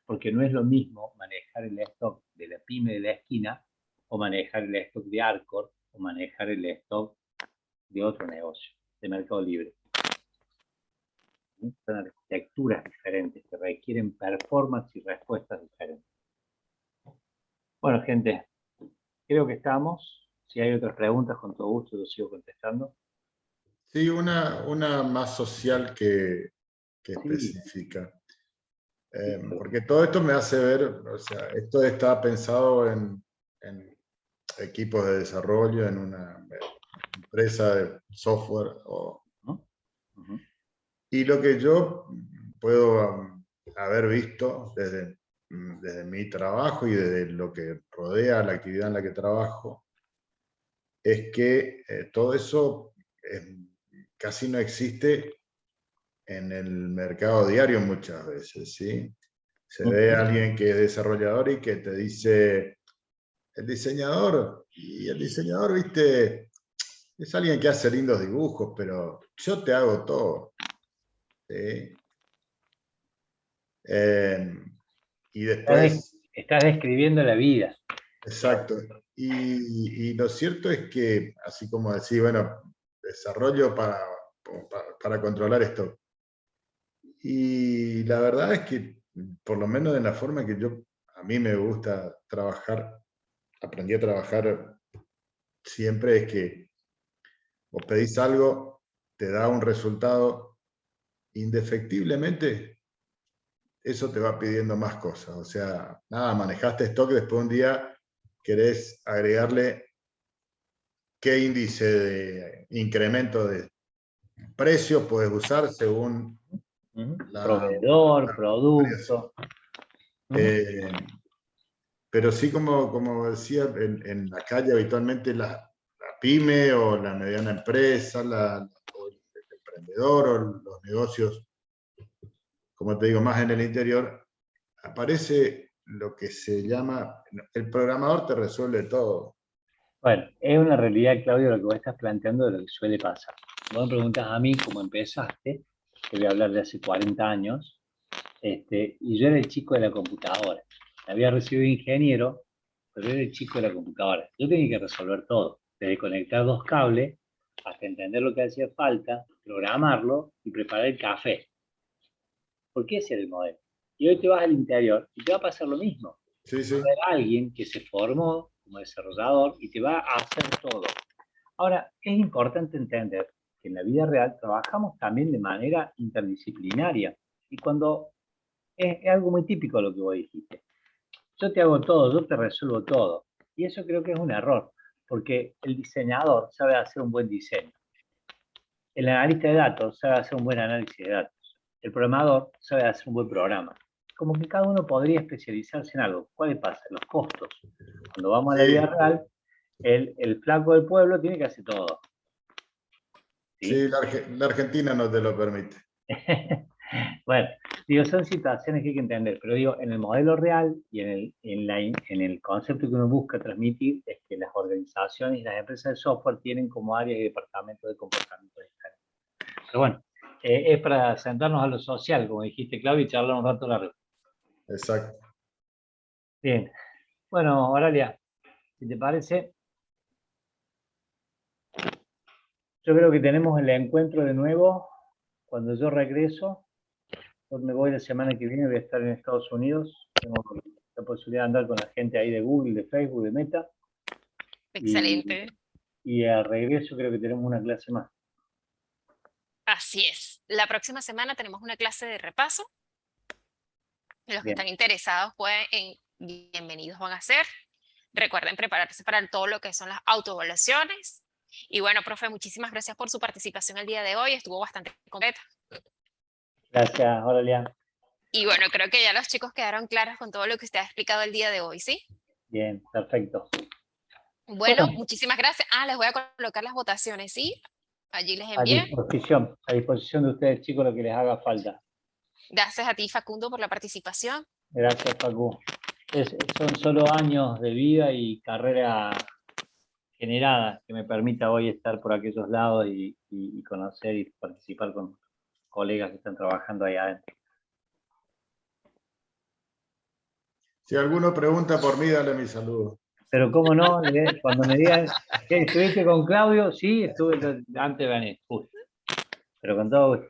Porque no es lo mismo manejar el stock de la pyme de la esquina o manejar el stock de Arcor o manejar el stock de otro negocio, de Mercado Libre. Son arquitecturas diferentes que requieren performance y respuestas diferentes. Bueno, gente, creo que estamos. Si hay otras preguntas, con todo gusto yo sigo contestando. Sí, una más social que Sí. específica. Porque todo esto me hace ver, o sea, esto está pensado en equipos de desarrollo, en una empresa de software. Y lo que yo puedo haber visto desde mi trabajo y desde lo que rodea la actividad en la que trabajo, es que todo eso casi no existe en el mercado diario muchas veces, ¿sí? Se ve a alguien que es desarrollador y que te dice, el diseñador, y el diseñador, viste, es alguien que hace lindos dibujos, pero yo te hago todo. ¿Sí? Y después... Estás describiendo la vida. Exacto. Y lo cierto es que, así como decir, bueno, desarrollo para controlar esto. Y la verdad es que, por lo menos de la forma que a mí me gusta trabajar, aprendí a trabajar siempre, es que vos pedís algo, te da un resultado, indefectiblemente, eso te va pidiendo más cosas. O sea, nada, manejaste stock, después un día querés agregarle qué índice de incremento de precio puedes usar según proveedor, producto. Pero sí, como decía, en la calle habitualmente la pyme o la mediana empresa, o el emprendedor o los negocios, como te digo, más en el interior, aparece lo que se llama, el programador te resuelve todo. Bueno, es una realidad, Claudio, lo que vos estás planteando de lo que suele pasar. Vos me preguntas a mí cómo empezaste, te voy a hablar de hace 40 años, y yo era el chico de la computadora. Había recibido ingeniero, pero era el chico de la computadora. Yo tenía que resolver todo, desde conectar dos cables hasta entender lo que hacía falta, programarlo y preparar el café. Porque ese era el modelo. Y hoy te vas al interior y te va a pasar lo mismo. Sí, sí. Va a haber alguien que se formó como desarrollador y te va a hacer todo. Ahora, es importante entender que en la vida real trabajamos también de manera interdisciplinaria. Y cuando es algo muy típico lo que vos dijiste. Yo te hago todo, yo te resuelvo todo. Y eso creo que es un error, porque el diseñador sabe hacer un buen diseño. El analista de datos sabe hacer un buen análisis de datos. El programador sabe hacer un buen programa. como que cada uno podría especializarse en algo. ¿Cuál pasa? Los costos. Cuando vamos a la vida real, el flaco del pueblo tiene que hacer todo. Sí, la Argentina no te lo permite. Bueno, digo, son situaciones que hay que entender, pero digo, en el modelo real y en el concepto que uno busca transmitir es que las organizaciones y las empresas de software tienen como áreas y departamentos de comportamiento digital. Pero bueno, es para sentarnos a lo social, como dijiste, Claudio, y charlar un rato largo. Exacto. Bien. Bueno, Oralia, si te parece, yo creo que tenemos el encuentro de nuevo cuando yo regreso. Yo me voy la semana que viene, voy a estar en Estados Unidos. Tengo la posibilidad de andar con la gente ahí de Google, de Facebook, de Meta. Excelente. Y al regreso creo que tenemos una clase más. Así es. La próxima semana tenemos una clase de repaso. Los que Bien. están interesados bienvenidos van a ser. Recuerden prepararse para todo lo que son las autoevaluaciones. Y bueno, profe, muchísimas gracias por su participación el día de hoy. Estuvo bastante completa. Gracias, Oralia. Y bueno, creo que ya los chicos quedaron claros con todo lo que usted ha explicado el día de hoy, ¿sí? Bien, perfecto. Bueno, muchísimas gracias. Les voy a colocar las votaciones, ¿sí? Allí les envié. A disposición de ustedes, chicos, lo que les haga falta. Gracias a ti, Facundo, por la participación. Gracias, Facu. Son solo años de vida y carrera generada que me permita hoy estar por aquellos lados y conocer y participar con colegas que están trabajando ahí adentro. Si alguno pregunta por mí, dale mi saludo. Pero cómo no, cuando me digan, ¿estuviste con Claudio? Sí, estuve antes de venir, justo. Pero con todo gusto.